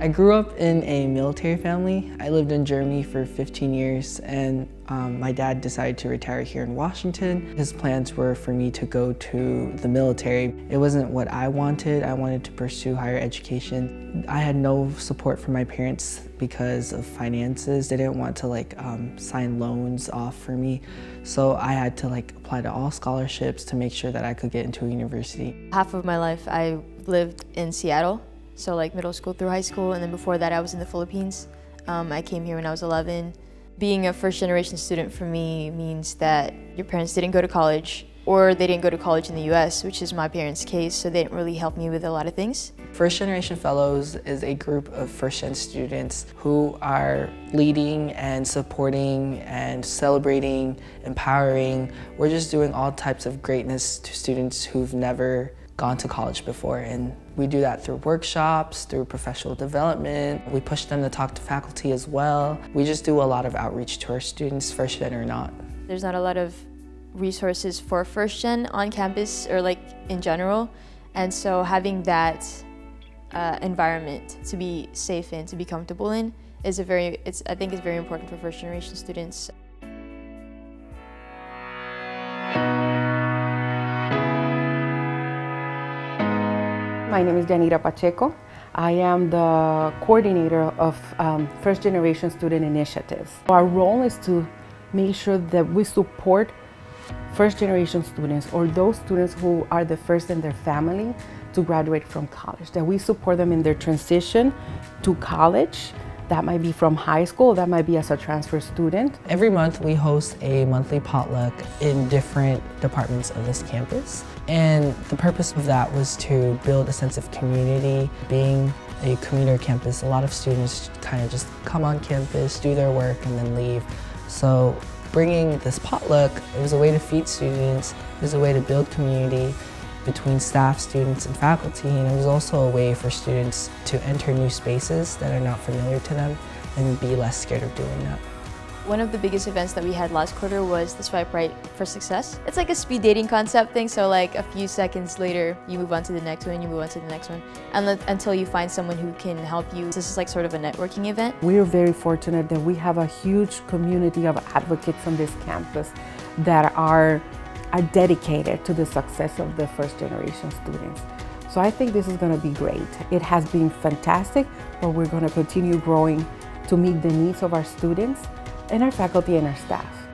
I grew up in a military family. I lived in Germany for 15 years and my dad decided to retire here in Washington. His plans were for me to go to the military. It wasn't what I wanted. I wanted to pursue higher education. I had no support from my parents because of finances. They didn't want to sign loans off for me. So I had to apply to all scholarships to make sure that I could get into a university. Half of my life I lived in Seattle. So middle school through high school, and then before that I was in the Philippines. I came here when I was 11. Being a first-generation student for me means that your parents didn't go to college, or they didn't go to college in the US, which is my parents' case, so they didn't really help me with a lot of things. First Generation Fellows is a group of first-gen students who are leading and supporting and celebrating, empowering. We're just doing all types of greatness to students who've never gone to college before, and we do that through workshops, through professional development. We push them to talk to faculty as well. We just do a lot of outreach to our students, first gen or not. There's not a lot of resources for first gen on campus or in general, and so having that environment to be safe in, to be comfortable in, is I think it's very important for first generation students. My name is Janita Pacheco. I am the coordinator of First Generation Student Initiatives. Our role is to make sure that we support first generation students, or those students who are the first in their family to graduate from college, that we support them in their transition to college. That might be from high school, that might be as a transfer student. Every month we host a monthly potluck in different departments of this campus. And the purpose of that was to build a sense of community. Being a commuter campus, a lot of students kind of just come on campus, do their work, and then leave. So bringing this potluck, it was a way to feed students, it was a way to build community between staff, students, and faculty, and it was also a way for students to enter new spaces that are not familiar to them and be less scared of doing that. One of the biggest events that we had last quarter was the Swipe Right for Success. It's like a speed dating concept thing, so a few seconds later you move on to the next one, you move on to the next one, and until you find someone who can help you. This is sort of a networking event. We are very fortunate that we have a huge community of advocates on this campus that are dedicated to the success of the first generation students. So I think this is going to be great. It has been fantastic, but we're going to continue growing to meet the needs of our students and our faculty and our staff.